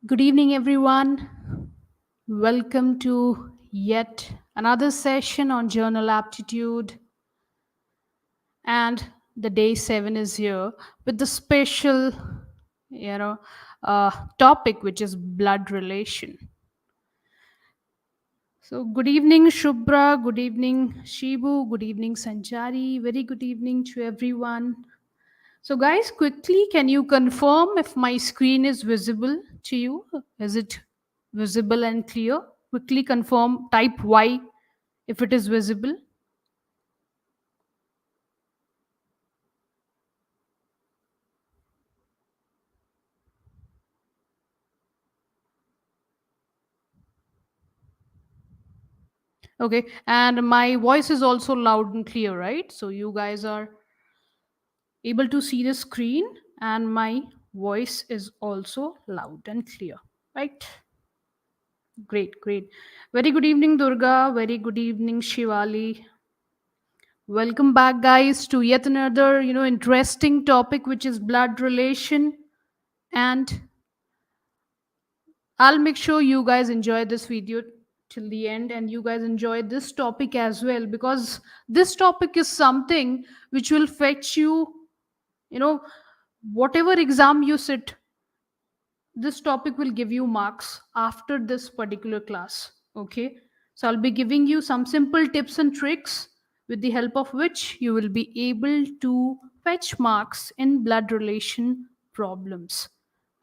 Good evening, everyone. Welcome to yet another session on journal aptitude. And the day 7 is here with the special, you know, topic, which is blood relation. So, good evening, Shubhra. Good evening, Shibu. Good evening, Sanchari. Very good evening to everyone. So, guys, quickly, can you confirm if my screen is visible to you? Is it visible and clear? Quickly confirm, type Y if it is visible. Okay, and my voice is also loud and clear, right? So, you guys are able to see the screen, and my voice is also loud and clear, right? Great, great. Very good evening, Durga. Very good evening, Shivali. Welcome back, guys, to yet another, interesting topic, which is blood relation. And I'll make sure you guys enjoy this video till the end and you guys enjoy this topic as well, because this topic is something which will fetch you, you know, whatever exam you sit, this topic will give you marks after this particular class. Okay, so I'll be giving you some simple tips and tricks with the help of which you will be able to fetch marks in blood relation problems.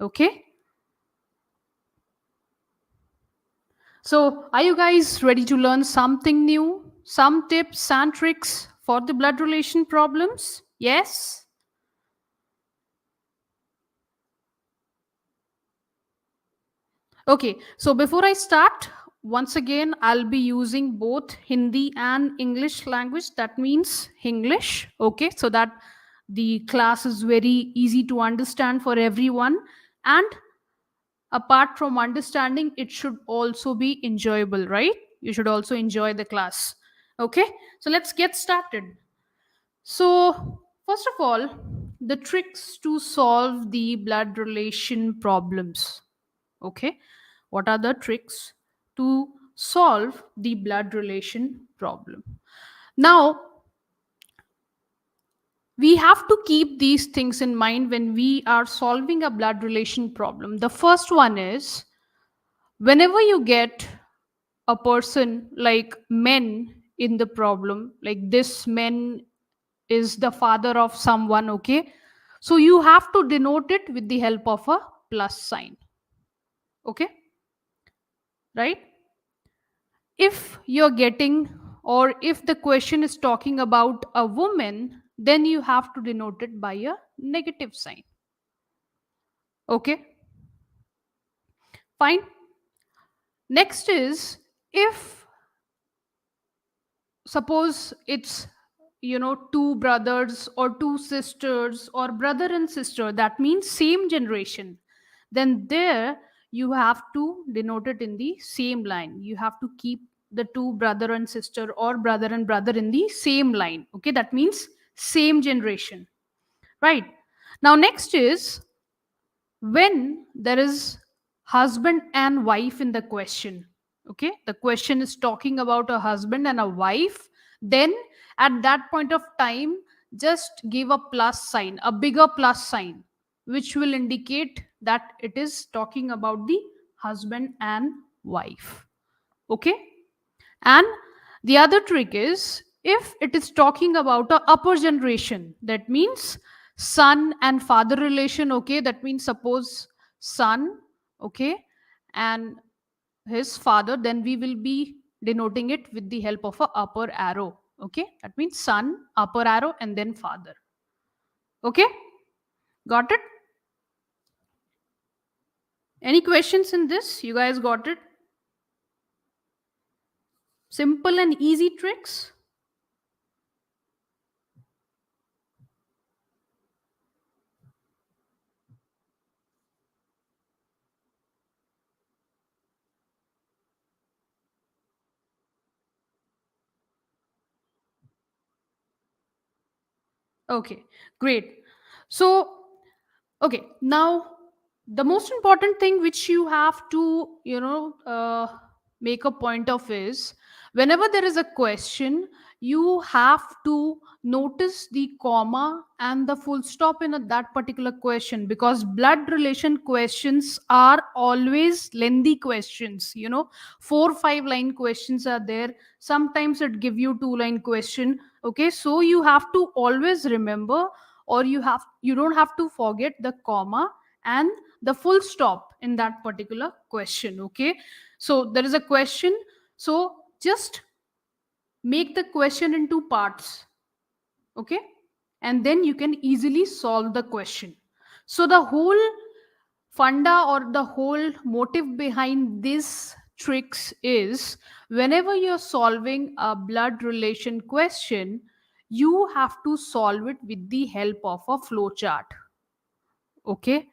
Okay, so are you guys ready to learn something new, some tips and tricks for the blood relation problems? Yes. Okay, so before I start, once again, I'll be using both Hindi and English language. That means English, okay, so that the class is very easy to understand for everyone. And apart from understanding, it should also be enjoyable, right? You should also enjoy the class. Okay, so let's get started. So, first of all, the tricks to solve the blood relation problems. Okay, what are the tricks to solve the blood relation problem? Now, we have to keep these things in mind when we are solving a blood relation problem. The first one is, whenever you get a person like men in the problem, like this man is the father of someone, okay, so you have to denote it with the help of a plus sign. Okay, right? If you're getting, or if the question is talking about a woman, then you have to denote it by a negative sign. Okay, fine. Next is, if suppose it's, two brothers or two sisters or brother and sister, that means same generation, then there you have to denote it in the same line. You have to keep the two brother and sister or brother and brother in the same line. Okay, that means same generation, right? Now next is, when there is husband and wife in the question, okay, the question is talking about a husband and a wife, then at that point of time, just give a plus sign, a bigger plus sign, which will indicate that it is talking about the husband and wife. Okay, and the other trick is, if it is talking about a upper generation, that means son and father relation. Okay, that means suppose son, okay, and his father, then we will be denoting it with the help of a upper arrow. Okay, that means son, upper arrow, and then father. Okay, got it? Any questions in this? You guys got it? Simple and easy tricks. Okay, great. So, okay, now The most important thing which you have to make a point of is, whenever there is a question, you have to notice the comma and the full stop in that particular question, because blood relation questions are always lengthy questions. 4 5 line questions are there. Sometimes it give you 2 line question. Okay, so you have to always remember, or you don't have to forget the comma and the full stop in that particular question. Okay, so there is a question, so just make the question into parts. Okay, and then you can easily solve the question. So the whole funda or the whole motive behind this tricks is, whenever you're solving a blood relation question, you have to solve it with the help of a flow chart. Okay,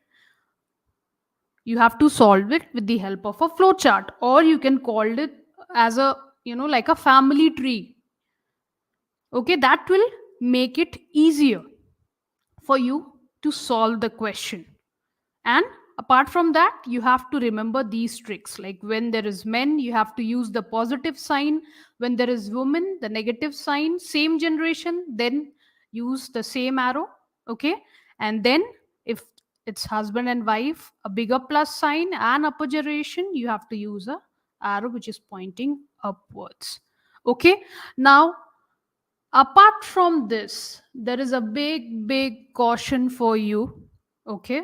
you have to solve it with the help of a flow chart, or you can call it as a, like a family tree. Okay, that will make it easier for you to solve the question. And apart from that, you have to remember these tricks, like when there is men, you have to use the positive sign. When there is woman, the negative sign. Same generation, then use the same arrow. Okay, and then if it's husband and wife, a bigger plus sign, and upper generation, you have to use a arrow which is pointing upwards. Okay, now apart from this, there is a big caution for you. Okay,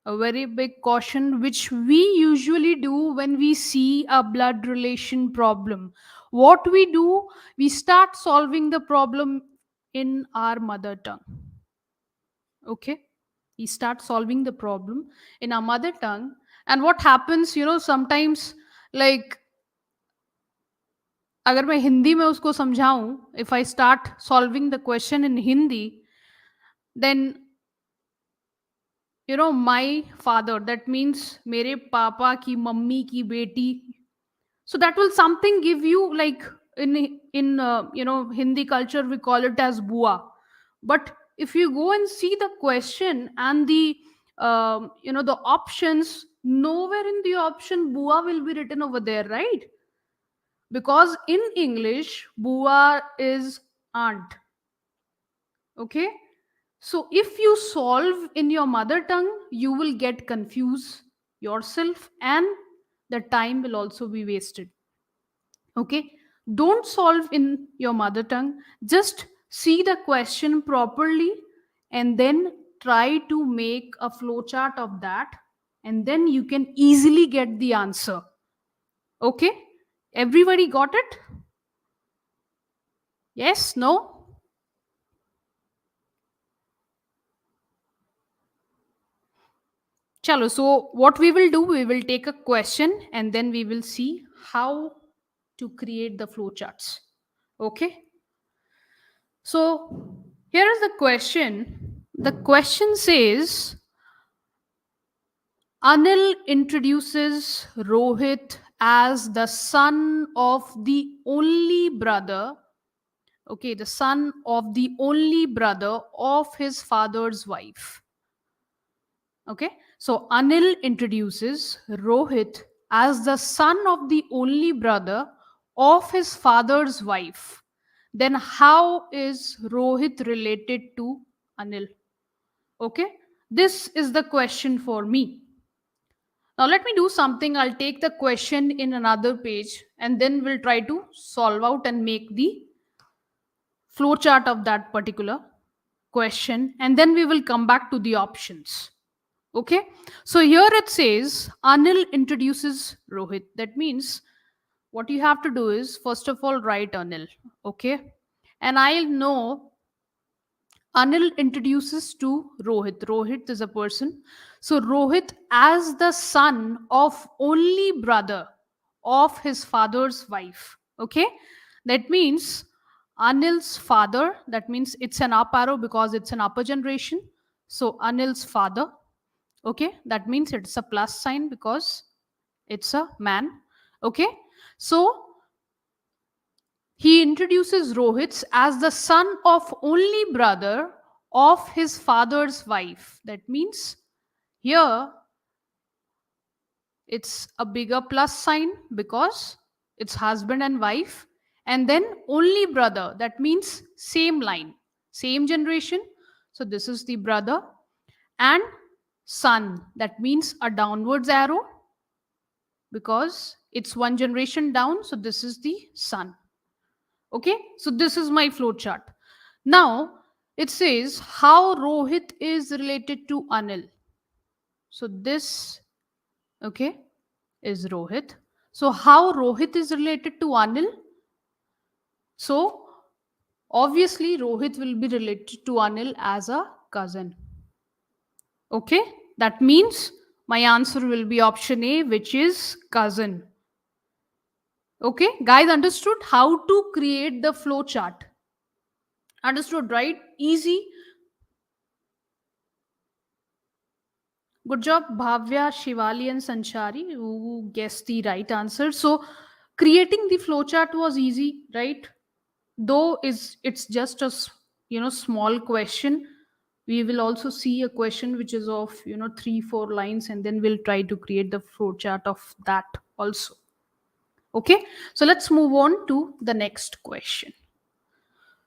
a very big caution which we usually do when we see a blood relation problem. What we do, we start solving the problem in our mother tongue. Okay, we start solving the problem in our mother tongue. And what happens, sometimes, like, अगर मैं हिंदी में उसको समझाऊं, if I start solving the question in Hindi, then my father, that means मेरे पापा की mummy की बेटी, so that will something give you, like, in Hindi culture we call it as bua. But if you go and see the question and the options, nowhere in the option bua will be written over there, right? Because in English bua is aunt. Okay, so if you solve in your mother tongue, you will get confused yourself, and the time will also be wasted. Okay, don't solve in your mother tongue, just see the question properly, and then try to make a flowchart of that, and then you can easily get the answer. Okay, everybody got it? Yes, no? Chalo, so what we will do, we will take a question and then we will see how to create the flowcharts. Okay, so here is the question. The question says, Anil introduces Rohit as the son of the only brother. Okay, the son of the only brother of his father's wife. Okay, so Anil introduces Rohit as the son of the only brother of his father's wife. Then, how is Rohit related to Anil? Okay, this is the question for me. Now, let me do something. I'll take the question in another page and then we'll try to solve out and make the flowchart of that particular question, and then we will come back to the options. Okay, so here it says Anil introduces Rohit. That means what you have to do is, first of all, write Anil. Okay, and I'll know Anil introduces to Rohit. Rohit is a person. So Rohit as the son of only brother of his father's wife. Okay, that means Anil's father. That means it's an up arrow because it's an upper generation. So Anil's father. Okay, that means it's a plus sign because it's a man. Okay, so he introduces Rohit as the son of only brother of his father's wife. That means here it's a bigger plus sign because it's husband and wife. And then only brother, that means same line, same generation. So this is the brother. And son, that means a downwards arrow because it's one generation down. So this is the son. Okay, so this is my flow chart. Now it says how Rohit is related to Anil. So this, okay, is Rohit. So how Rohit is related to Anil? So obviously Rohit will be related to Anil as a cousin. Okay, that means my answer will be option A, which is cousin. Okay, guys, understood how to create the flow chart? Understood, right? Easy. Good job, Bhavya, Shivali, and Sanchari, who guessed the right answer. So, creating the flowchart was easy, right? Though is it's just a small question. We will also see a question which is of 3-4 lines, and then we'll try to create the flowchart of that also. Okay, so let's move on to the next question.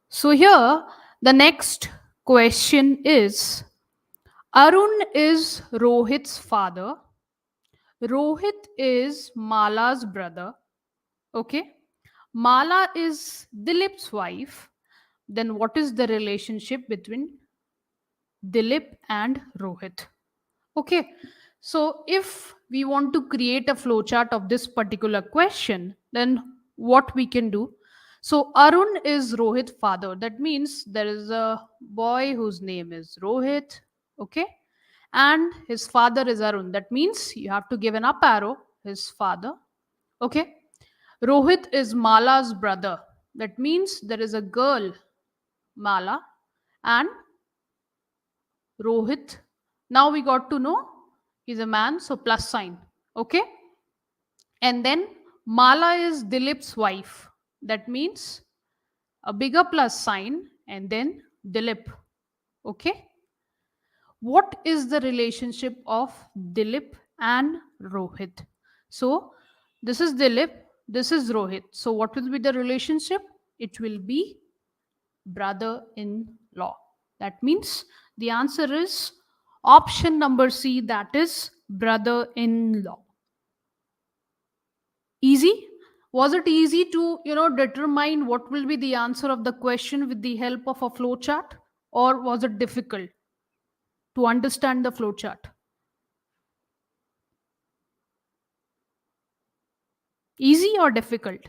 So here, the next question is: Arun is Rohit's father. Rohit is Mala's brother. Okay. Mala is Dilip's wife. Then what is the relationship between Dilip and Rohit? Okay. So if we want to create a flowchart of this particular question, then what we can do? So Arun is Rohit's father. That means there is a boy whose name is Rohit. Okay. And his father is Arun. That means you have to give an up arrow, his father. Okay. Rohit is Mala's brother. That means there is a girl, Mala, and Rohit. Now we got to know he's a man, so plus sign. Okay. And then Mala is Dilip's wife. That means a bigger plus sign and then Dilip. Okay. What is the relationship of Dilip and Rohit? So this is Dilip, this is Rohit. So what will be the relationship? It will be brother in law. That means the answer is option number C, that is brother in law. Easy? Was it easy to determine what will be the answer of the question with the help of a flow chart, or was it difficult to understand the flow chart? Easy or difficult?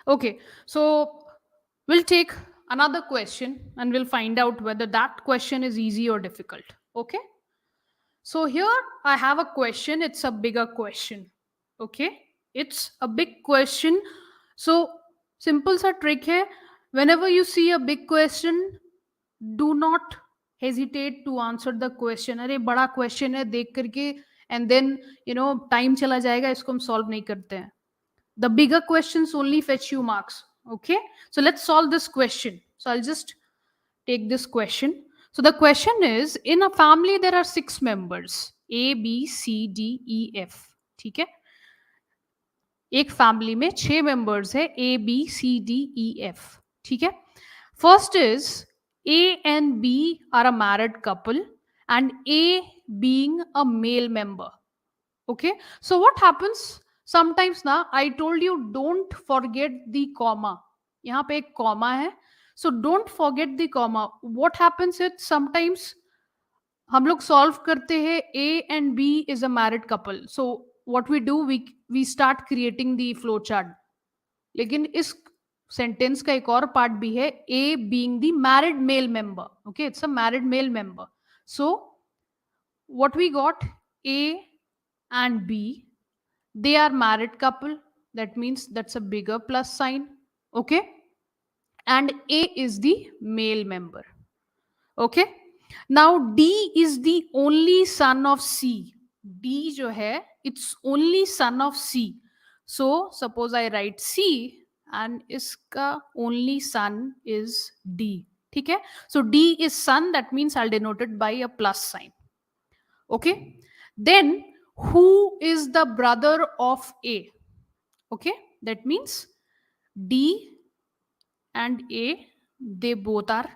Okay, so we'll take another question and we'll find out whether that question is easy or difficult. Okay, so here I have a question, it's a bigger question. Okay, it's a big question. So, simple sa trick hai, whenever you see a big question, do not hesitate to answer the question. अरे बड़ा question है देख करके and then time चला जाएगा, इसको हम solve नहीं करते हैं. The bigger questions only fetch you marks. Okay, so let's solve this question. So I'll just take this question. So the question is, in a family there are 6 members, A B C D E F. ठीक है, एक family में 6 members है, A B C D E F. ठीक है, first is A and B are a married couple and A being a male member. Okay, so what happens sometimes na, I told you don't forget the comma. यहाँ पे एक comma है, so don't forget the comma. What happens is sometimes हम लोग solve करते हैं A and B is a married couple, so what we do, we start creating the flow chart. लेकिन इस सेंटेंस का एक और पार्ट भी है, A being the married male member. Okay, it's a married male member. So what we got, A and B, they are married couple. That means that's a bigger plus sign. Okay, and A is the male member. Okay, now D is the only son of C. D जो है, it's only son of C. So suppose I write C and iska only son is D. ठीक है. So D is son, that means I'll denote it by a plus sign. Okay. Then who is the brother of A? Okay, that means D and A, they both are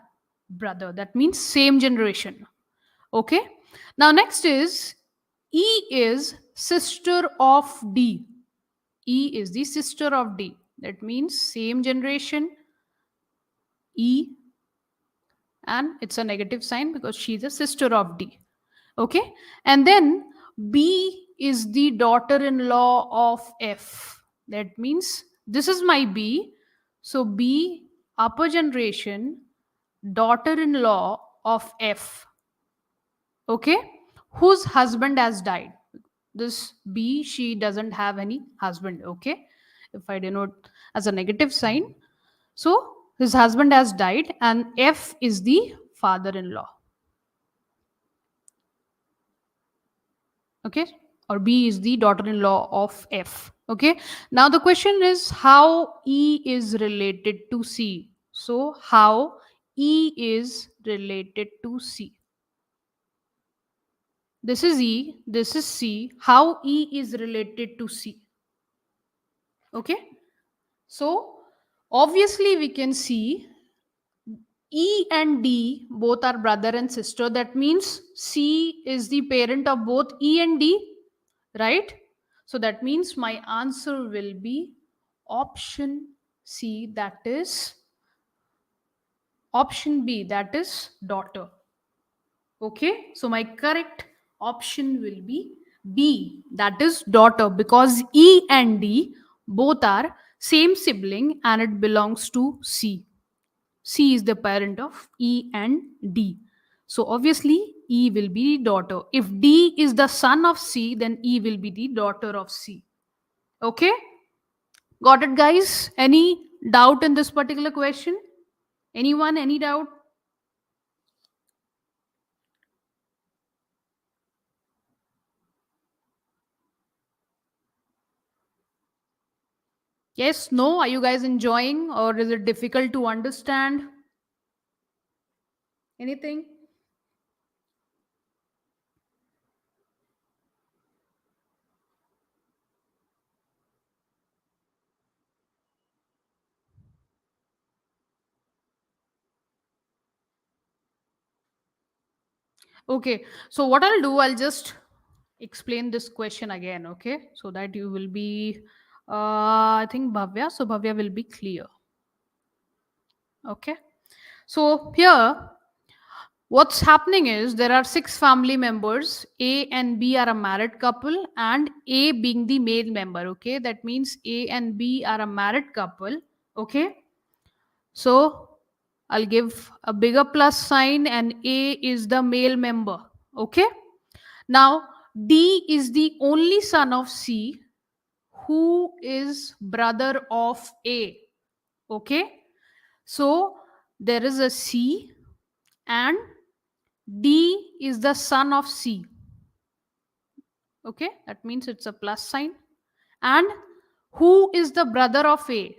brother, that means same generation. Okay. Now next is E is sister of D. E is the sister of D, that means same generation. E, and it's a negative sign because she's a sister of D. Okay. And then B is the daughter-in-law of F. That means this is my B. So B, upper generation, daughter-in-law of F. Okay. Whose husband has died. This B, she doesn't have any husband. Okay. If I denote as a negative sign, so his husband has died, and F is the father-in-law. Okay. Or B is the daughter-in-law of F. Okay. Now the question is how E is related to C. So how E is related to C. This is E, this is C. How E is related to C. Okay. So obviously we can see E and D both are brother and sister. That means C is the parent of both E and D, right? So that means my answer will be option C, that is option B, that is daughter. Okay, so my correct option will be B, that is daughter, because E and D both are same sibling and it belongs to C. C is the parent of E and D. So obviously E will be daughter. If D is the son of C, then E will be the daughter of C. Okay? Got it, guys? Any doubt in this particular question? Anyone? Any doubt? Yes, no? Are you guys enjoying or is it difficult to understand? Anything? Okay, so what I'll do, I'll just explain this question again, okay? So that you will be, I think Bhavya, so Bhavya will be clear, okay? So here, what's happening is there are six family members. A and B are a married couple, and A being the male member, okay? That means A and B are a married couple, okay? So I'll give a bigger plus sign, and A is the male member, okay? Now, D is the only son of C who is brother of A. Okay. So there is a C and D is the son of C. Okay. That means it's a plus sign. And who is the brother of A?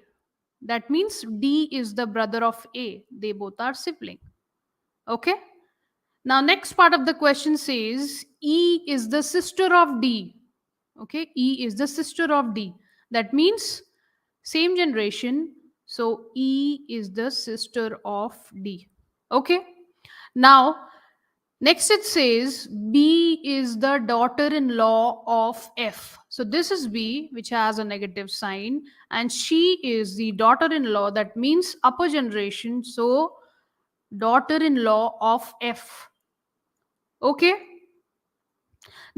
That means D is the brother of A. They both are sibling. Okay. Now, next part of the question says E is the sister of D. Okay, E is the sister of D. That means same generation. So E is the sister of D. Okay. Now, next it says B is the daughter-in-law of F. So this is B, which has a negative sign, and she is the daughter-in-law. That means upper generation. So daughter-in-law of F. Okay.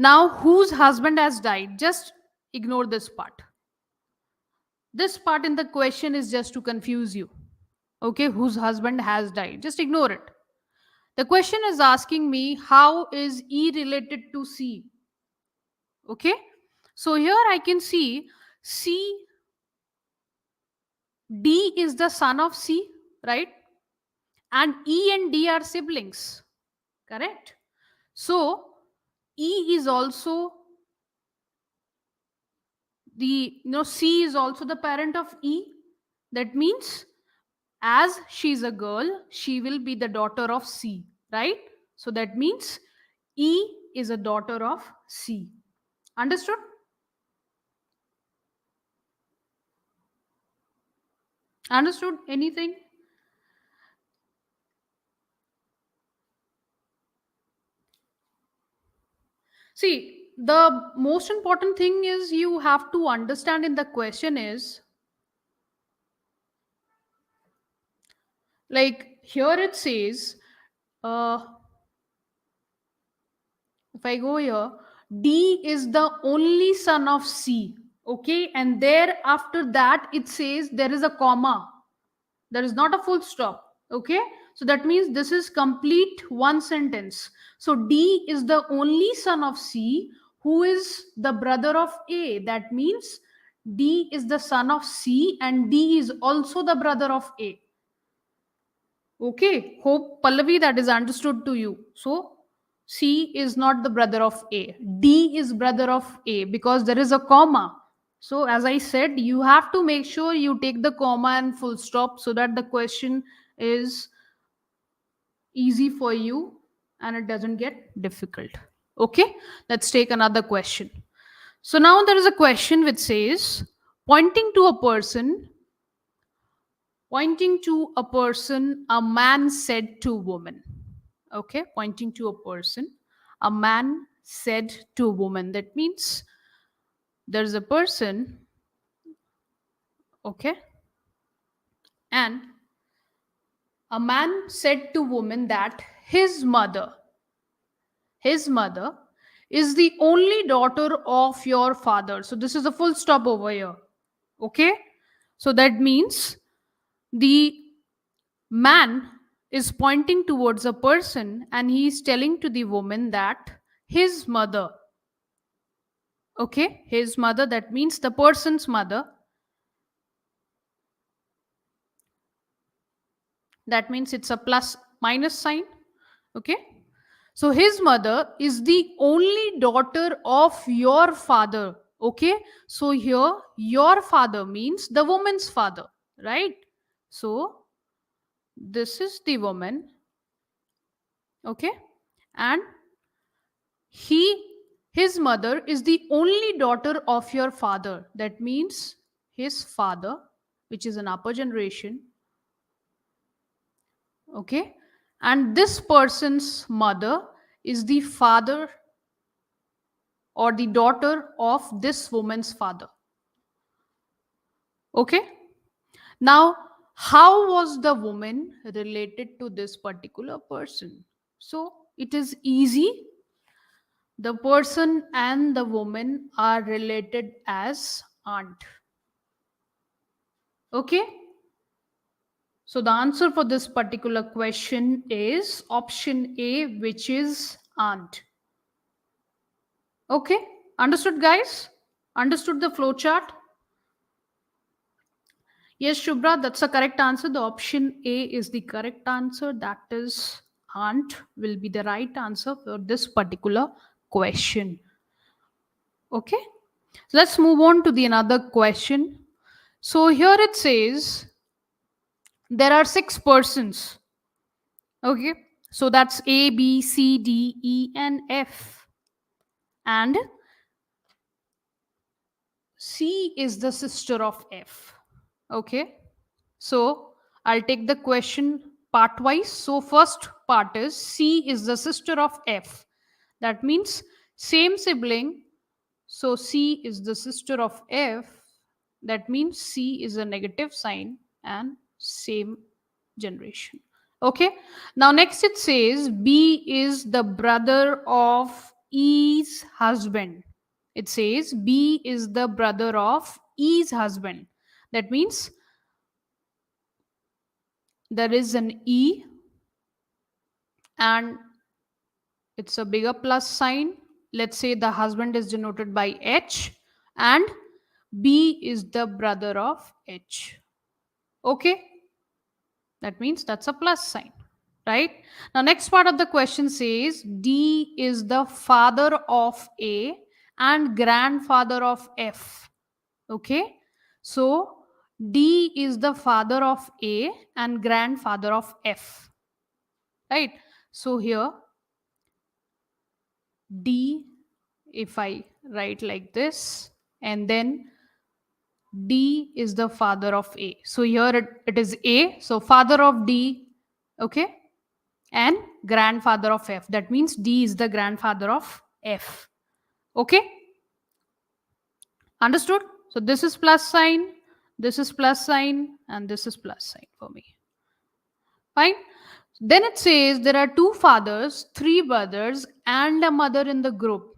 Now, whose husband has died? Just ignore this part. This part in the question is just to confuse you. Okay, whose husband has died? Just ignore it. The question is asking me how is E related to C? Okay, so here I can see C, D is the son of C, right? And E and D are siblings, correct? So E is also the, C is also the parent of E. That means As she's a girl, she will be the daughter of C, right? So that means E is a daughter of C. Understood? Understood anything? See, the most important thing is you have to understand in the question is, like here it says, uh, if I go here, D is the only son of C. Okay, and there after that it says there is a comma. There is not a full stop. Okay, so that means this is complete one sentence. So D is the only son of C who is the brother of A. That means D is the son of C and D is also the brother of A. Okay, hope Pallavi that is understood to you. So C is not the brother of A. D is brother of A because there is a comma. So as I said, you have to make sure you take the comma and full stop so that the question is easy for you and it doesn't get difficult. Okay, let's take another question. So now there is a question which says, pointing to a person, pointing to a person, a man said to woman. Okay, pointing to a person, a man said to a woman. That means there's a person, okay, and a man said to woman that his mother is the only daughter of your father. So this is a full stop over here. Okay, so that means the man is pointing towards a person and he is telling to the woman that his mother, okay, his mother, that means the person's mother, that means it's a plus minus sign. Okay, so his mother is the only daughter of your father. Okay, so here your father means the woman's father, right? So this is the woman, okay, and he his mother is the only daughter of your father. That means his father, which is an upper generation, okay, and this person's mother is the father or the daughter of this woman's father. Okay, now how was the woman related to this particular person? So it is easy. The person and the woman are related as aunt. Okay, so the answer for this particular question is option A, which is aunt. Okay, understood, guys? Understood the flow chart? Yes, Shubhra, that's the correct answer. The option A is the correct answer. That is, aunt will be the right answer for this particular question. Okay, so let's move on to the another question. So here it says there are six persons. Okay, so that's A, B, C, D, E, and F. And C is the sister of F. Okay, so I'll take the question part wise. So, first part is C is the sister of F. That means same sibling. So, C is the sister of F. That means C is a negative sign and same generation. Okay, now next it says B is the brother of E's husband. It says B is the brother of E's husband. That means there is an E and it's a bigger plus sign. Let's say the husband is denoted by H and B is the brother of H. Okay, that means that's a plus sign, right? Now, next part of the question says D is the father of A and grandfather of F. Okay, so D is the father of A and grandfather of F, right? So here D, if I write like this, and then D is the father of A. So here it is A, so father of D, okay, and grandfather of F. That means D is the grandfather of F. Okay, understood? So this is plus sign, this is plus sign, and this is plus sign for me. Fine. Then it says there are two fathers, three brothers, and a mother in the group.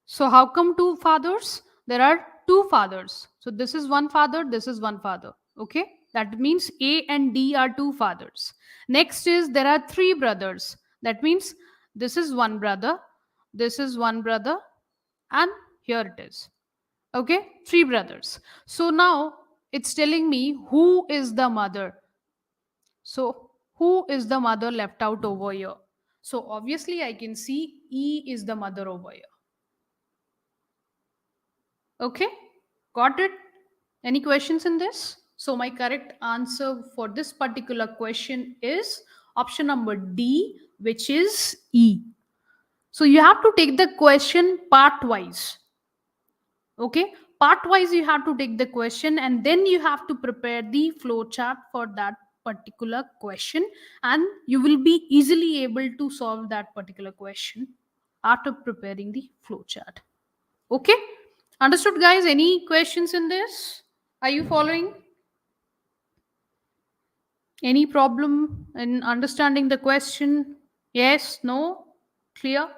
So how come two fathers? There are two fathers. So this is one father, this is one father. Okay? That means A and D are two fathers. Next is there are three brothers. That means this is one brother, this is one brother, and here it is. Okay? Three brothers. So now it's telling me who is the mother. So who is the mother left out over here? So obviously I can see E is the mother over here. Okay, got it? Any questions in this? So my correct answer for this particular question is option number D, which is E. So you have to take the question part wise. Okay, part wise you have to take the question and then you have to prepare the flow chart for that particular question, and you will be easily able to solve that particular question after preparing the flow chart. Okay, understood guys? Any questions in this? Are you following? Any problem in understanding the question? Yes, no, clear?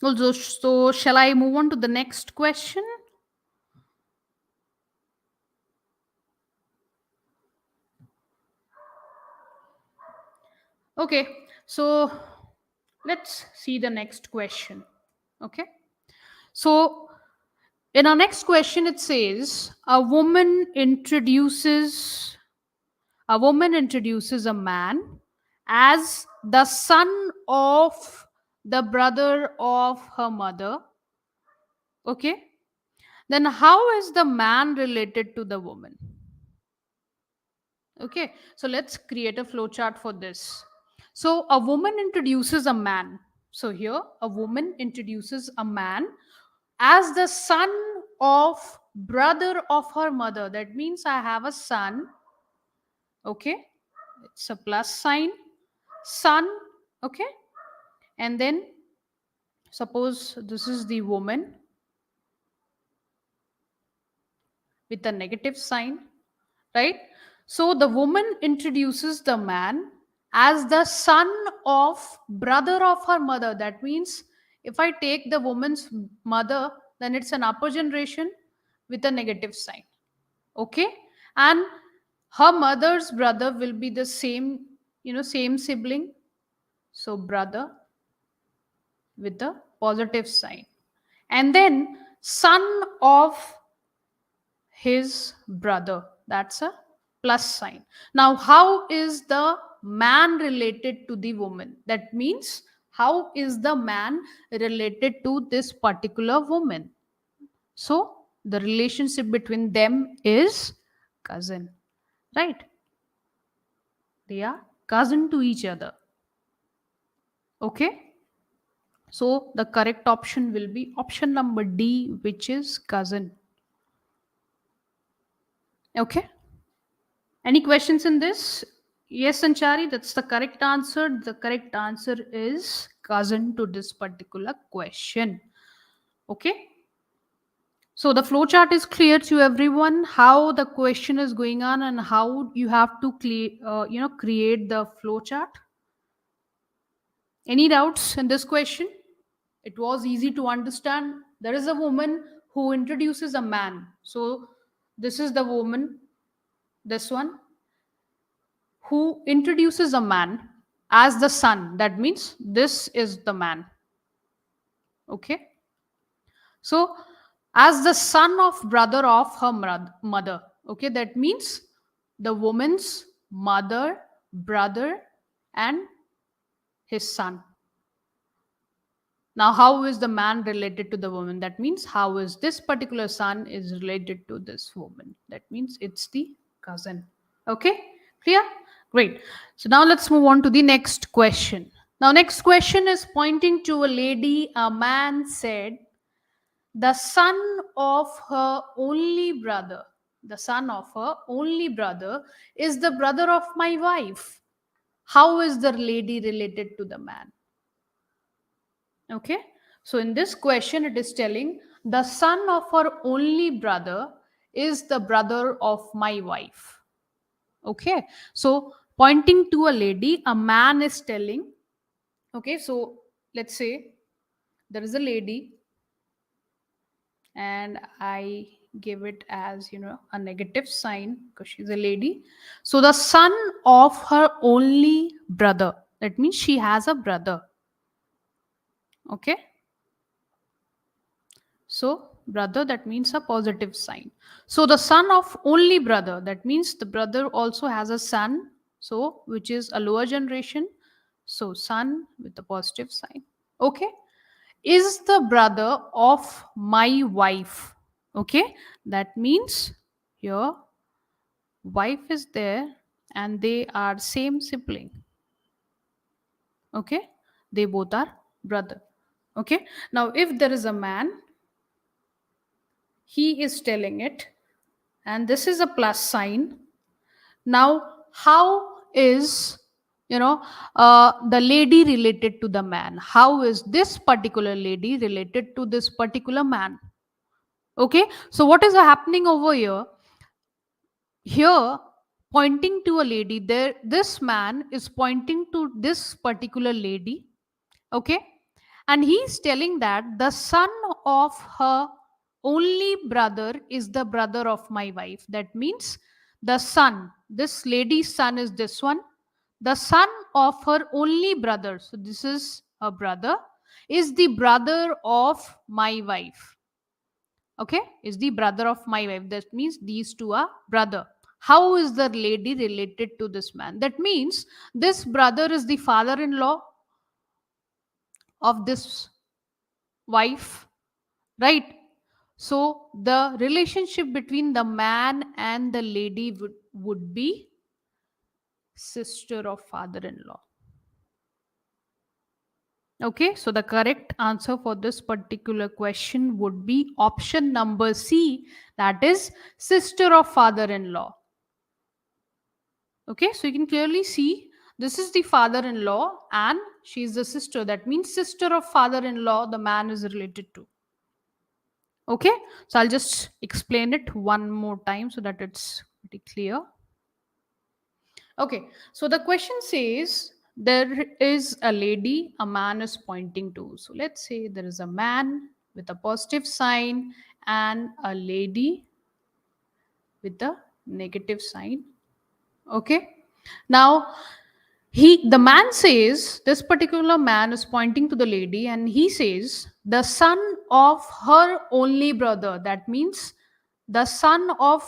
Also, so shall I move on to the next question? Okay, so let's see the next question. Okay, so in our next question it says a woman introduces a man as the son of the brother of her mother. Okay, then how is the man related to the woman? Okay, so let's create a flowchart for this. So a woman introduces a man. So here a woman introduces a man as the son of brother of her mother. That means I have a son. Okay, it's a plus sign, son. Okay, and then suppose this is the woman with a negative sign, right? So the woman introduces the man as the son of brother of her mother. That means if I take the woman's mother, then it's an upper generation with a negative sign. Okay, and her mother's brother will be the same, same sibling. So brother with the positive sign, and then son of his brother, that's a plus sign. Now how is the man related to the woman? That means how is the man related to this particular woman? So the relationship between them is cousin, right? They are cousin to each other. Okay, so the correct option will be option number D, which is cousin. Okay, any questions in this? Yes, Sanchari, that's the correct answer. The correct answer is cousin to this particular question. Okay. So the flowchart is clear to everyone how the question is going on and how you have to create the flowchart. Any doubts in this question? It was easy to understand. There is a woman who introduces a man. So this is the woman, this one, who introduces a man as the son. That means this is the man. Okay. So as the son of brother of her mother. Okay. That means the woman's mother, brother, and his son. Now, how is the man related to the woman? That means how is this particular son is related to this woman? That means it's the cousin. Okay, clear? Great. So now let's move on to the next question. Now, next question is pointing to a lady. A man said, the son of her only brother, the son of her only brother is the brother of my wife. How is the lady related to the man? Okay, so in this question it is telling the son of her only brother is the brother of my wife. Okay, so pointing to a lady, a man is telling, okay, so let's say there is a lady and I give it as, a negative sign because she's a lady. So the son of her only brother, that means she has a brother. Okay, so brother, that means a positive sign. So the son of only brother, that means the brother also has a son, so which is a lower generation. So son with a positive sign. Okay, is the brother of my wife. Okay, that means your wife is there and they are same sibling. Okay, they both are brother. Okay, now if there is a man, he is telling it, and this is a plus sign. Now, how is, the lady related to the man? How is this particular lady related to this particular man? Okay, so what is happening over here? Here, pointing to a lady, there this man is pointing to this particular lady. Okay, and he's telling that the son of her only brother is the brother of my wife. That means the son, this lady's son is this one. The son of her only brother, so this is her brother, is the brother of my wife. Okay, is the brother of my wife. That means these two are brother. How is the lady related to this man? That means this brother is the father-in-law of this wife, right? So the relationship between the man and the lady would be sister of father-in-law. Okay, so the correct answer for this particular question would be option number C, that is sister of father-in-law. Okay, so you can clearly see this is the father-in-law and she is the sister. That means sister of father-in-law, the man is related to. Okay, so I'll just explain it one more time so that it's pretty clear. Okay, so the question says there is a lady a man is pointing to. So let's say there is a man with a positive sign and a lady with a negative sign. Okay, now the man says, this particular man is pointing to the lady and he says the son of her only brother. That means the son of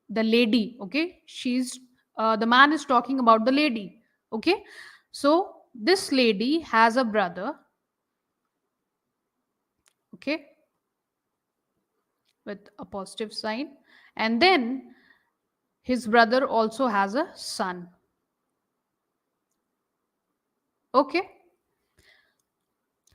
the lady. Okay, she's the man is talking about the lady. Okay, so this lady has a brother. Okay, with a positive sign, and then his brother also has a son. Okay,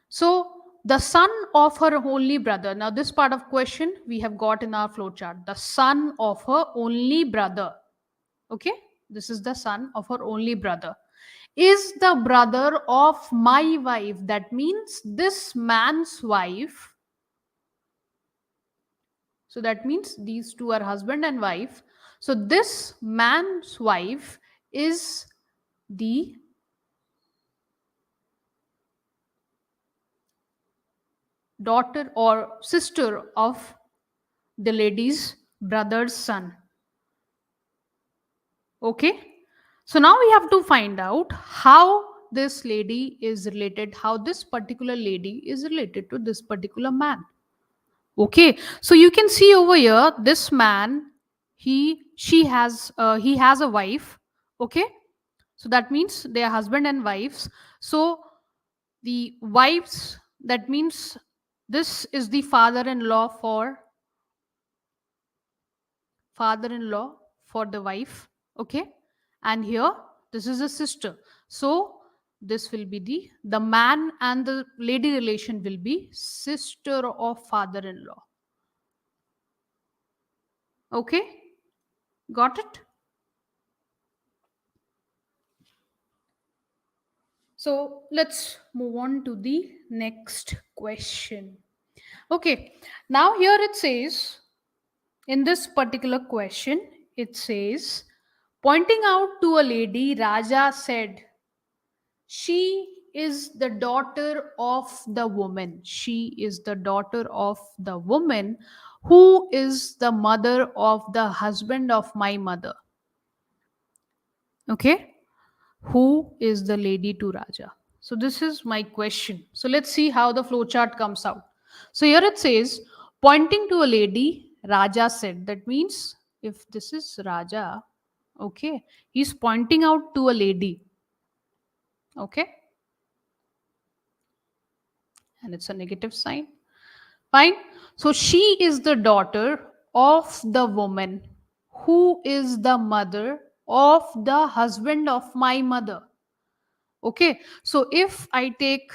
so the son of her only brother. Now this part of question we have got in our flowchart. The son of her only brother. Okay, this is the son of her only brother. Is the brother of my wife. That means this man's wife. So that means these two are husband and wife. So this man's wife is the daughter or sister of the lady's brother's son. Okay, so now we have to find out how this lady is related, how this particular lady is related to this particular man. Okay, so you can see over here this man, he has a wife. Okay, So that means they are husband and wives. So the wives, that means this is the father-in-law for the wife. Okay, and here this is a sister. So this will be the man and the lady relation will be sister of father-in-law. Okay, got it? So let's move on to the next question. Okay, now here it says, in this particular question, it says, pointing out to a lady, Raja said, she is the daughter of the woman. She is the daughter of the woman who is the mother of the husband of my mother. Okay, who is the lady to Raja? So this is my question. So let's see how the flowchart comes out. So here it says, pointing to a lady, Raja said. That means if this is Raja, okay, he's pointing out to a lady. Okay, and it's a negative sign. Fine. So she is the daughter of the woman who is the mother of the husband of my mother. Okay, so if I take,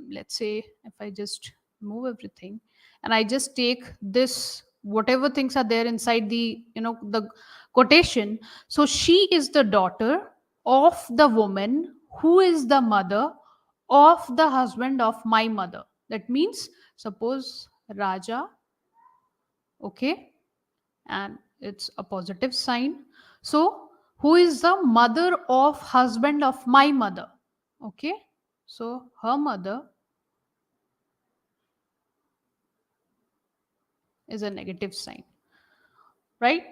let's say, if I just move everything and I just take this, whatever things are there inside the, the quotation. So she is the daughter of the woman who is the mother of the husband of my mother. That means, suppose Raja, okay, and it's a positive sign. So who is the mother of husband of my mother? Okay, so her mother is a negative sign, right?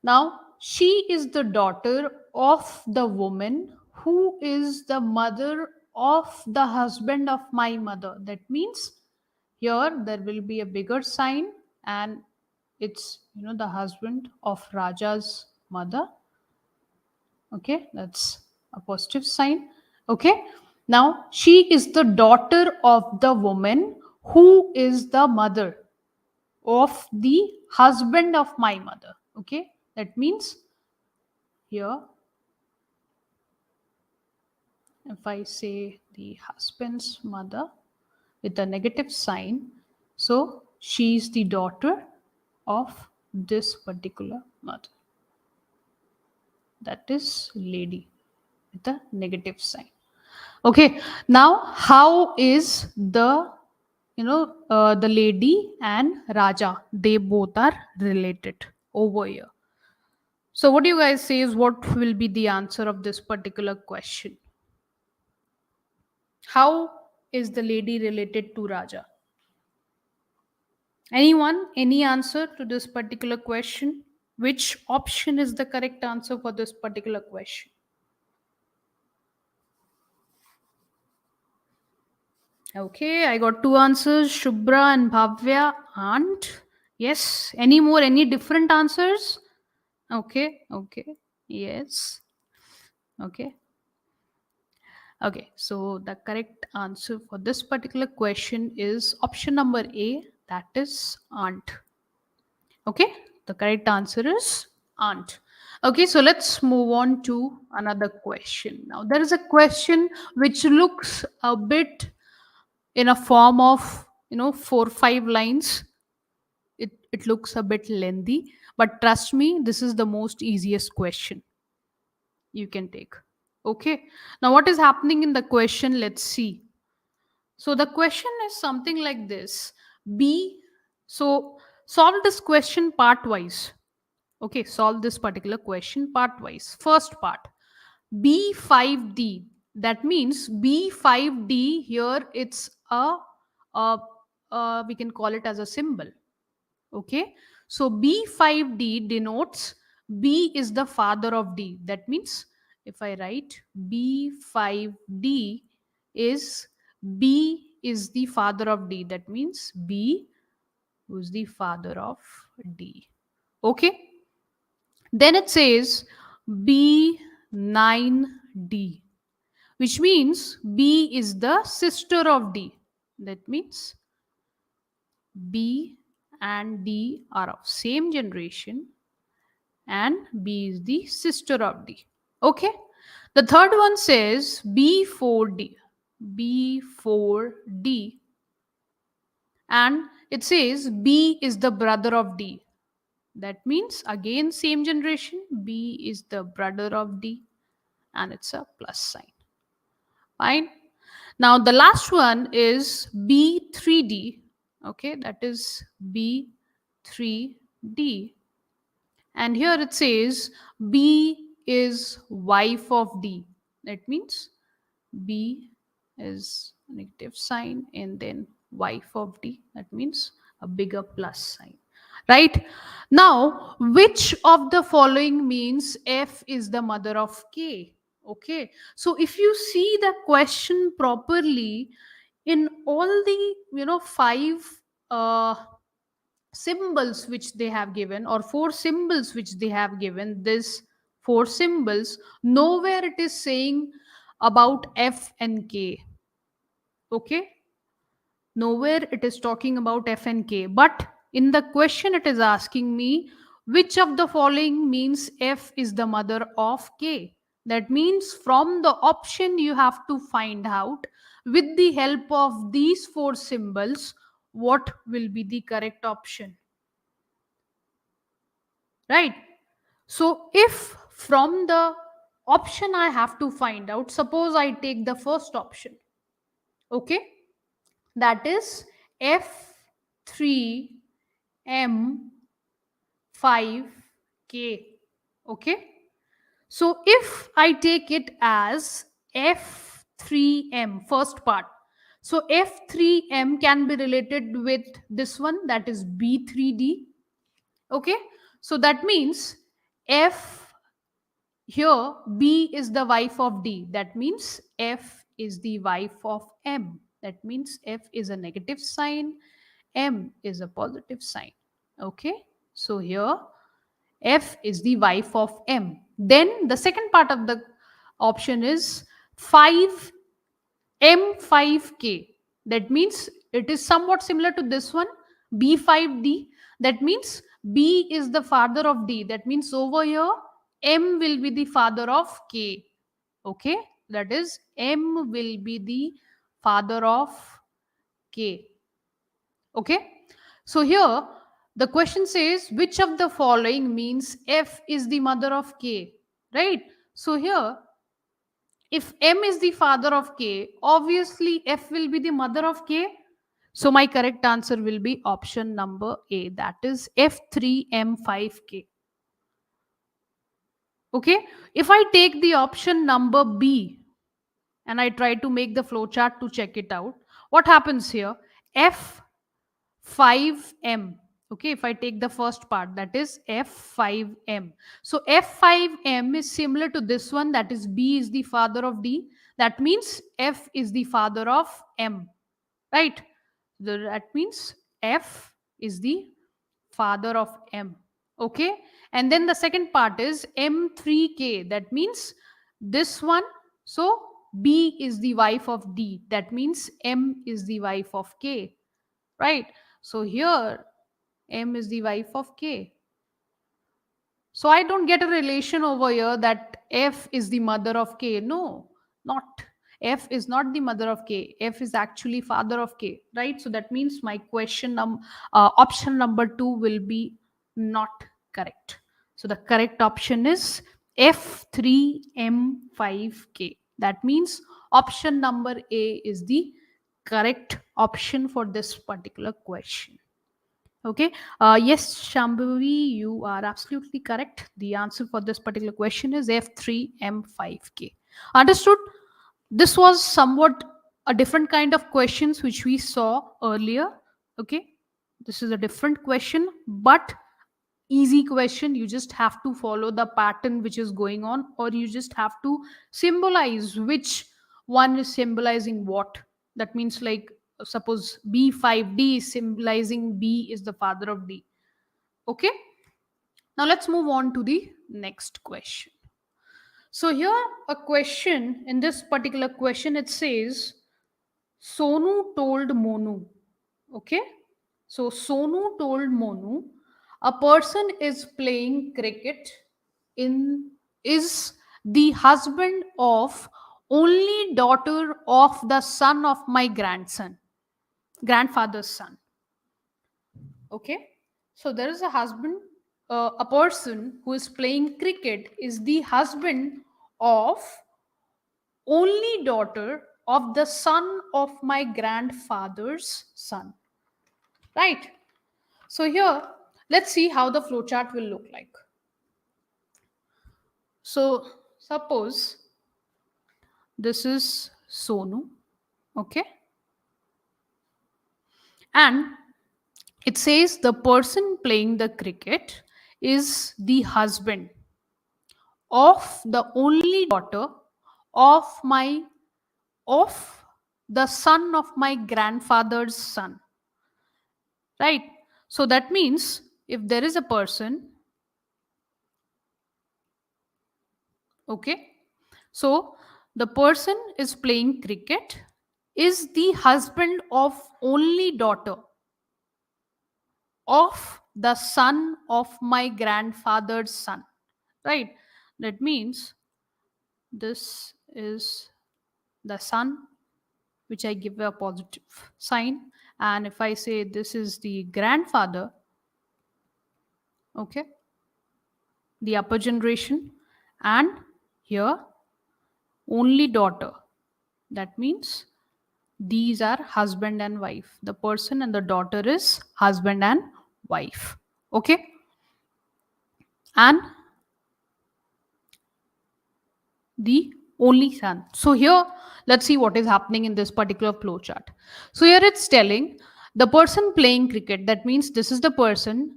Now she is the daughter of the woman who is the mother of the husband of my mother. That means here there will be a bigger sign, and it's, the husband of Raja's mother. Okay, that's a positive sign. Okay, now she is the daughter of the woman who is the mother of the husband of my mother. Okay, that means here, if I say the husband's mother with a negative sign, so she is the daughter of this particular mother, that is lady, with a negative sign. Okay, now how is the, the lady and Raja, they both are related over here? So what do you guys say is what will be the answer of this particular question? How is the lady related to Raja? Anyone? Any answer to this particular question? Which option is the correct answer for this particular question? Okay, I got two answers, Shubhra and Bhavya. Aunt. Yes. Any more? Any different answers? Okay, okay. Yes. Okay. Okay, so the correct answer for this particular question is option number A, that is aunt. Okay, the correct answer is aunt. Okay, so let's move on to another question. Now, there is a question which looks a bit in a form of, 4 5 lines. It looks a bit lengthy, but trust me, this is the most easiest question you can take. Okay, now what is happening in the question? Let's see. So the question is something like this. B, so solve this question part wise. Okay, solve this particular question part wise. First part, B5D. That means B5D here, it's a, we can call it as a symbol. Okay, so B5D denotes B is the father of D. That means if I write B5D is B is the father of D. That means B who's the father of D. Okay, then it says B9D. D, which means B is the sister of D. That means B and D are of same generation and B is the sister of D. Okay. The third one says B4D. B4D. And it says B is the brother of D. That means again same generation. B is the brother of D and it's a plus sign. Fine. Now the last one is B3D. Okay, that is B3D. And here it says B is wife of D. That means B is negative sign and then wife of D. That means a bigger plus sign. Right? Now, which of the following means F is the mother of K? Okay. So if you see the question properly, in all the five uh, symbols which they have given, or four symbols which they have given, this four symbols, nowhere it is saying about F and K. Okay, nowhere it is talking about F and K, but in the question it is asking me which of the following means F is the mother of K. That means from the option you have to find out with the help of these four symbols what will be the correct option. Right? So if from the option I have to find out, suppose I take the first option, okay, that is F3M5K. Okay, so if I take it as F3M, first part, so F3M can be related with this one, that is B3D. Okay, so that means F, here B is the wife of D. That means F is the wife of M. That means F is a negative sign, M is a positive sign. Okay, so here F is the wife of M. Then the second part of the option is 5 M5K. That means it is somewhat similar to this one, B5D. That means B is the father of D. That means over here, M will be the father of K. Okay, that is M will be the father of K. Okay, so here the question says which of the following means F is the mother of K, right? So here, if M is the father of K, obviously F will be the mother of K. So my correct answer will be option number A, that is F3M5K. Okay, if I take the option number B and I try to make the flowchart to check it out, what happens here? F5M. Okay, if I take the first part, that is F5M. So F5M is similar to this one, that is B is the father of D. That means F is the father of M. Right? That means F is the father of M. Okay, and then the second part is M3K. That means this one. So B is the wife of D. That means M is the wife of K. Right? So here M is the wife of K. So I don't get a relation over here that F is the mother of K. No, not. F is not the mother of K. F is actually father of K. Right? So that means my option number 2 will be not correct. So the correct option is F3M5K. That means option number A is the correct option for this particular question. Okay. Yes, Shambhavi, you are absolutely correct. The answer for this particular question is F3M5K. Understood? This was somewhat a different kind of questions which we saw earlier. Okay. This is a different question, but easy question. You just have to follow the pattern which is going on, or you just have to symbolize which one is symbolizing what. That means, like, suppose B5D is symbolizing B is the father of D. Okay, now let's move on to the next question. So here a question, in this particular question it says Sonu told Monu. Okay? So Sonu told Monu, a person is playing cricket in is the husband of only daughter of the son of my grandfather's son. Okay? So there is a husband, a person who is playing cricket is the husband of only daughter of the son of my grandfather's son. Right? So here, let's see how the flowchart will look like. So suppose this is Sonu, okay? And it says the person playing the cricket is the husband of the only daughter of my of the son of my grandfather's son, right? So that means if there is a person, okay, so the person is playing cricket is the husband of only daughter of the son of my grandfather's son, right? That means this is the son, which I give a positive sign, and if I say this is the grandfather, okay, the upper generation, and here only daughter, that means these are husband and wife. The person and the daughter is husband and wife, okay. And the only son. So here, let's see what is happening in this particular flow chart. So here it's telling the person playing cricket, that means this is the person,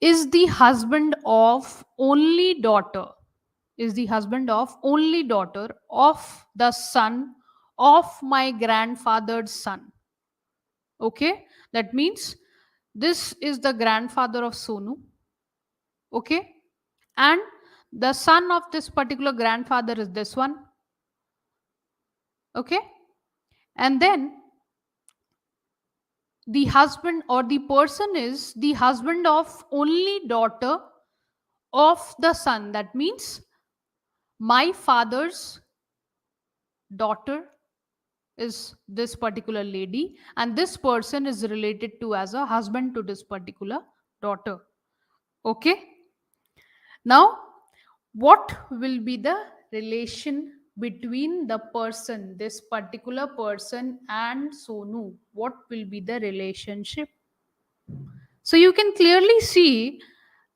is the husband of only daughter, is the husband of only daughter of the son of my grandfather's son, okay. That means this is the grandfather of Sonu, okay, and the son of this particular grandfather is this one, okay. And then the husband or the person is the husband of only daughter of the son, that means my father's daughter is this particular lady, and this person is related to as a husband to this particular daughter, okay. Now what will be the relation between the person, this particular person, and Sonu? What will be the relationship? So you can clearly see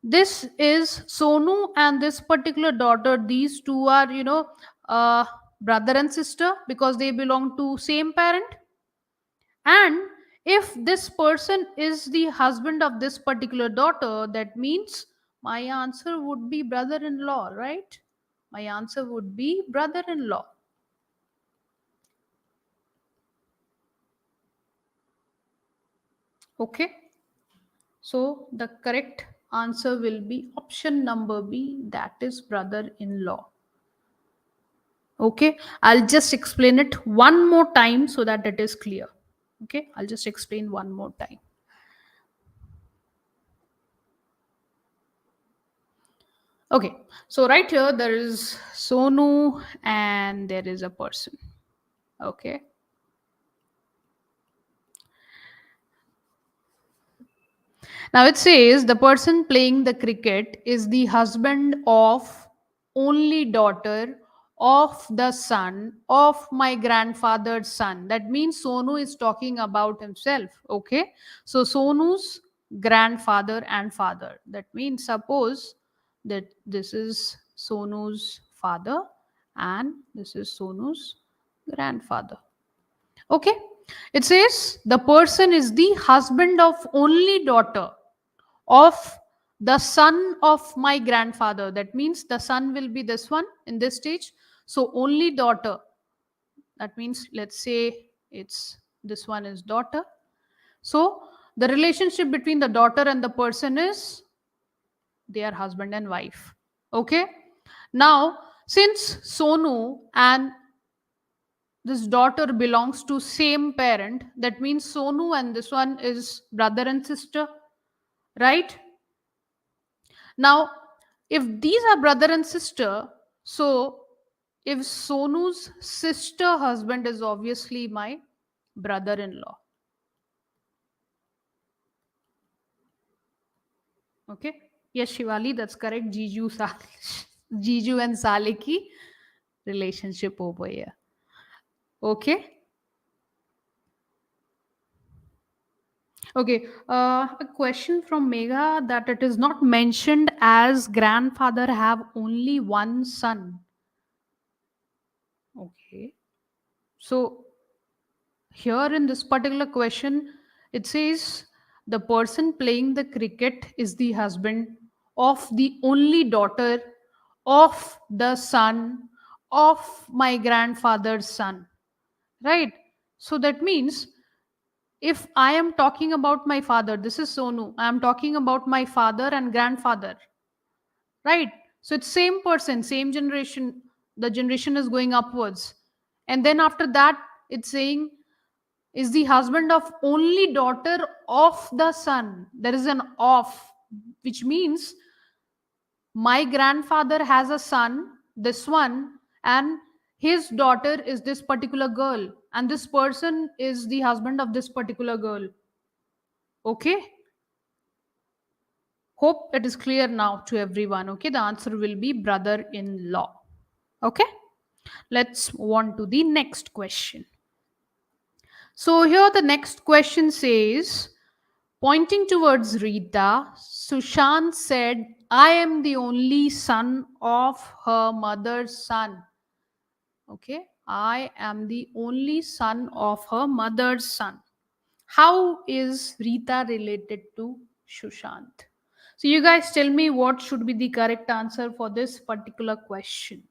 this is Sonu and this particular daughter. These two are, uh, brother and sister because they belong to same parent. And if this person is the husband of this particular daughter, that means my answer would be brother in law, right? My answer would be brother in law. Okay. So the correct answer will be option number B, that is brother in law. Okay. I'll just explain it one more time so that it is clear. Okay. I'll just explain one more time. Okay, so right here there is Sonu and there is a person. Okay. Now it says the person playing the cricket is the husband of only daughter of the son of my grandfather's son. That means Sonu is talking about himself. Okay. So Sonu's grandfather and father. That means suppose that this is Sonu's father and this is Sonu's grandfather. Okay. It says the person is the husband of only daughter of the son of my grandfather. That means the son will be this one in this stage. So only daughter. That means let's say it's this one is daughter. So the relationship between the daughter and the person is they are husband and wife. Okay. Now since Sonu and this daughter belongs to same parent, that means Sonu and this one is brother and sister, right? Now, if these are brother and sister, so if Sonu's sister husband is obviously my brother-in-law. Okay. Yes, Shivali, that's correct. Jiju and Sale ki relationship over here. Okay. Okay. A question from Megha that it is not mentioned as grandfather have only one son. Okay. So here in this particular question, it says the person playing the cricket is the husband of the only daughter of the son of my grandfather's son, right? So that means if I am talking about my father, this is Sonu, I am talking about my father and grandfather, right? So it's same person, same generation, the generation is going upwards. And then after that, it's saying is the husband of only daughter of the son. There is an of, which means my grandfather has a son, this one, and his daughter is this particular girl, and this person is the husband of this particular girl. Okay? Hope it is clear now to everyone. Okay, the answer will be brother in law. Okay, let's move on to the next question. So, here the next question says, pointing towards Rita, Sushant said, I am the only son of her mother's son. Okay, I am the only son of her mother's son. How is Rita related to Sushant? So, you guys tell me what should be the correct answer for this particular question.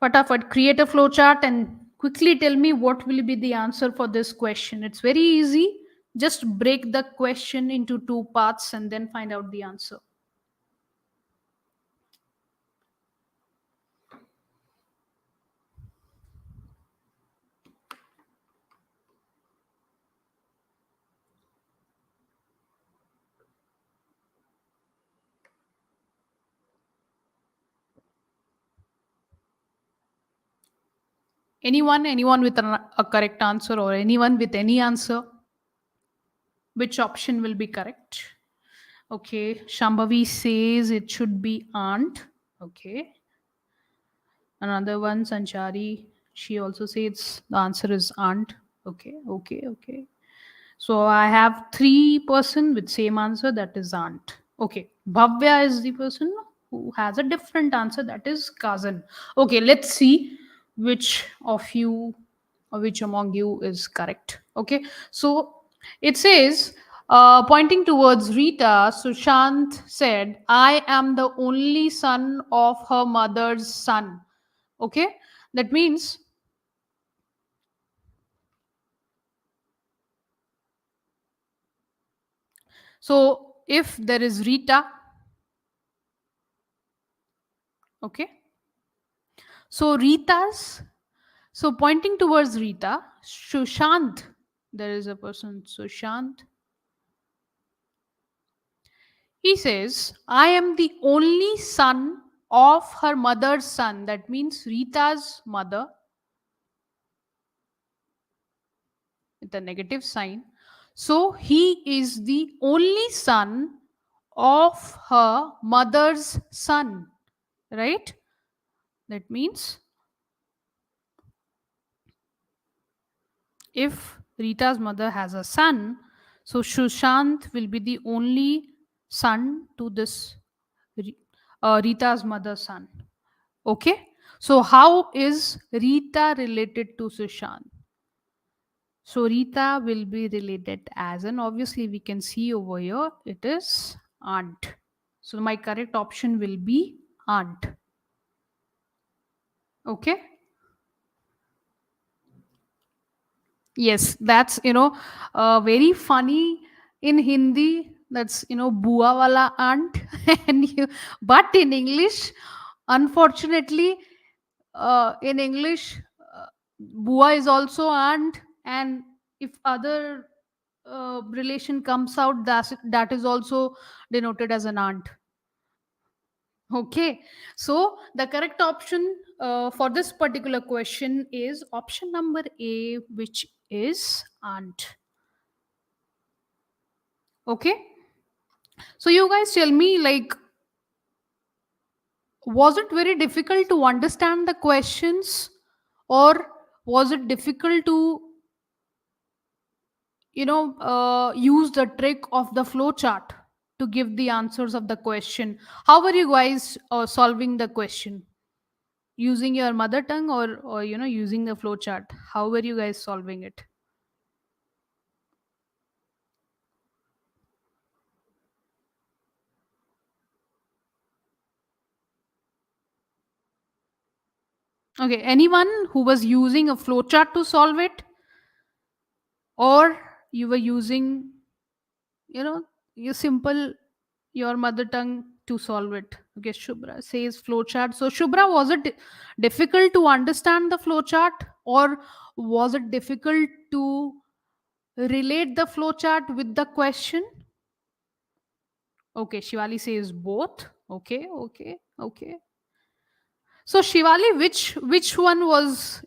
Fatafat, create a flowchart and quickly tell me what will be the answer for this question. It's very easy. Just break the question into two parts and then find out the answer. Anyone with a correct answer or anyone with any answer? Which option will be correct? Okay, Shambhavi says it should be aunt. Okay. Another one, Sanchari, she also says the answer is aunt. Okay. So I have 3 person with same answer, that is aunt. Okay, Bhavya is the person who has a different answer, that is cousin. Okay, let's see which of you or which among you is correct. Okay, so it says, pointing towards Rita, Sushant said, I am the only son of her mother's son. Okay, that means so if there is Rita, okay, so pointing towards Rita, Sushant, there is a person, Sushant. He says, I am the only son of her mother's son. That means Rita's mother with a negative sign. So he is the only son of her mother's son, right? That means if Rita's mother has a son, so Sushant will be the only son to this Rita's mother's son. Okay? So, how is Rita related to Sushant? So, Rita will be related as an, obviously, we can see over here, it is aunt. So, my correct option will be aunt. Okay? Yes, that's very funny in Hindi. That's bua wala aunt, and but in English, Unfortunately, in English, bua is also aunt, and if other relation comes out, that is also denoted as an aunt. Okay, so the correct option for this particular question is option number A, which is aunt. Okay, so you guys tell me, like, was it very difficult to understand the questions, or was it difficult to use the trick of the flow chart to give the answers of the question? How were you guys solving the question, using your mother tongue, or using the flow chart? How were you guys solving it? Okay, anyone who was using a flow chart to solve it, or you were using, you know your simple, your mother tongue to solve it? Okay, Shubhra says flowchart. So Shubhra, was it difficult to understand the flowchart, or was it difficult to relate the flowchart with the question? Okay, Shivali says both. Okay, okay, okay. So Shivali, which one was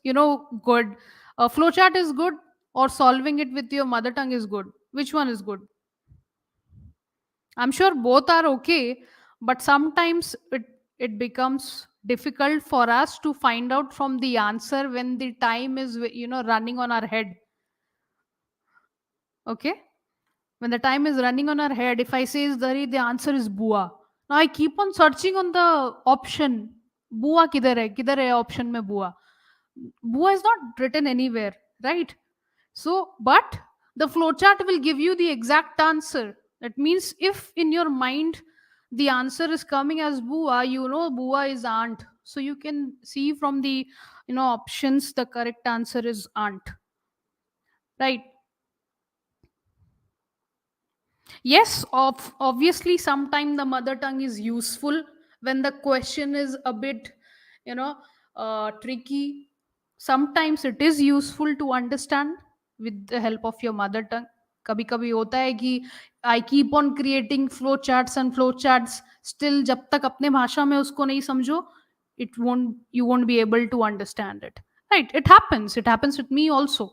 good? Flowchart is good, or solving it with your mother tongue is good? Which one is good? I'm sure both are okay, but sometimes it becomes difficult for us to find out from the answer when the time is running on our head. Okay, when the time is running on our head, if I say is the answer is bua. Now I keep on searching on the option. Bua kidhar hai option mein bua? Bua is not written anywhere, right? So, but the flowchart will give you the exact answer. That means if in your mind the answer is coming as bua, bua is aunt. So you can see from the options, the correct answer is aunt, right? Yes, obviously, sometime the mother tongue is useful when the question is a bit, you know, tricky. Sometimes it is useful to understand with the help of your mother tongue. कभी कभी होता है कि I keep on creating flow charts and flow charts. Still, जब तक अपने भाषा में उसको नहीं समझो, you won't be able to understand it. Right? It happens. It happens with me also.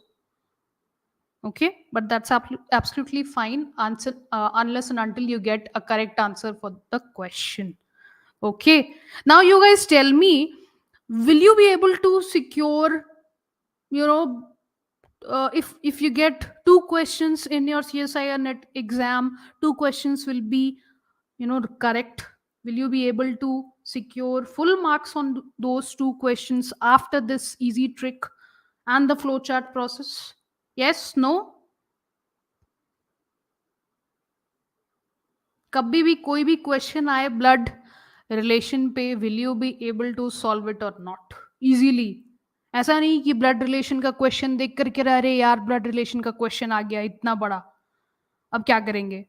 Okay, but that's absolutely fine answer, unless and until you get a correct answer for the question. Okay, now you guys tell me, will you be able to secure, you know if you get two questions in your CSIR net exam, two questions will be correct? Will you be able to secure full marks on those two questions after this easy trick and the flowchart process? Yes, no? कभी भी कोई भी question आए blood relation पे, will you be able to solve it or not easily? ऐसा नहीं कि blood relation का क्वेश्चन देख करके रह रहे यार, ब्लड रिलेशन का क्वेश्चन आ गया इतना बड़ा, अब क्या करेंगे?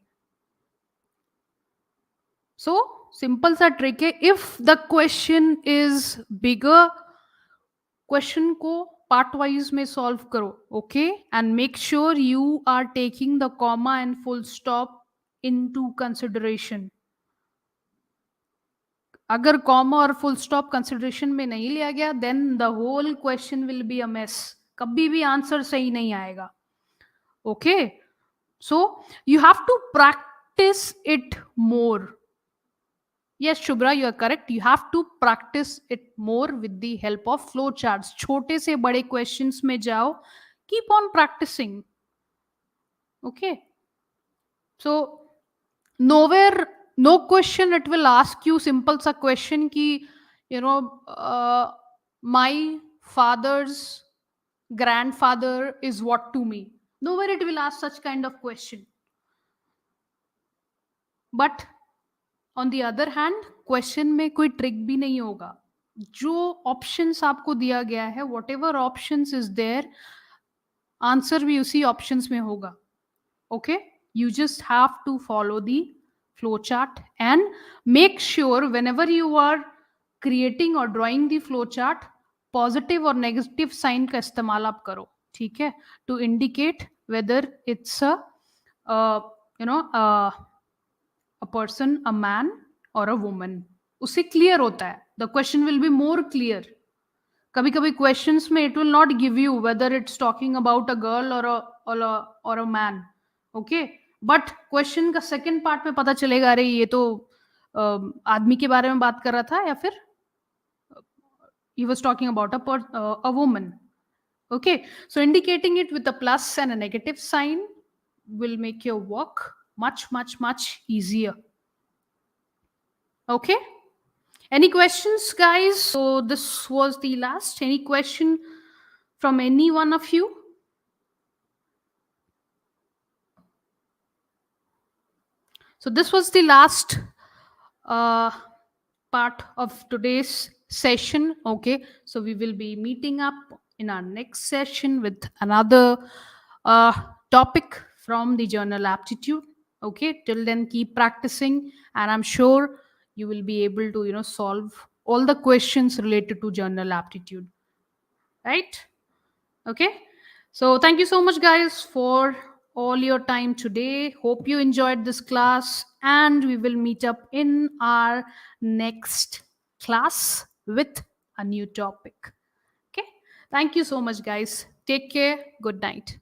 सो सिंपल सा ट्रिक है, if the question is bigger, question को पार्ट वाइज में सॉल्व करो. Okay, and make sure you are taking the comma and full stop into consideration. अगर कॉमा और फुल स्टॉप कंसिडरेशन में नहीं लिया गया, then the whole question will be a mess. कभी भी आंसर सही नहीं आएगा. Okay, so you have to practise it more. Yes Shubhra, you are correct. You have to practise it more with the help of flow charts. छोटे से बड़े questions में जाओ, keep on practising. Okay, so nowhere, no question it will ask you simple sa question ki you know my father's grandfather is what to me. Nowhere it will ask such kind of question. But on the other hand, question में कोई trick भी नहीं होगा. जो options आपको दिया गया है, whatever options is there, answer भी उसी ऑप्शंस में होगा. Okay, you just have to follow the flow chart and make sure whenever you are creating और drawing the flow chart, positive और नेगेटिव साइन का इस्तेमाल आप करो, ठीक है, to indicate whether it's a you know a person, a man और a woman. उससे क्लियर होता है, the question will be more clear. कभी कभी क्वेश्चंस में it will not give you whether it's talking about a girl और a man, okay, but question का second part में पता चलेगा, अरे ये तो आदमी के बारे में बात कर रहा था, या फिर he was talking about a woman. Okay, so indicating it with a plus and a negative sign will make your work much easier. Okay, any questions, guys? So this was the last. Any question from any one of you? So this was the last uh, part of today's session. Okay, so we will be meeting up in our next session with another uh, topic from the journal aptitude. Okay, till then keep practicing, and I'm sure you will be able to solve all the questions related to journal aptitude, right? Okay, so thank you so much, guys, for all your time today. Hope you enjoyed this class, and we will meet up in our next class with a new topic. Okay, thank you so much, guys. Take care. Good night.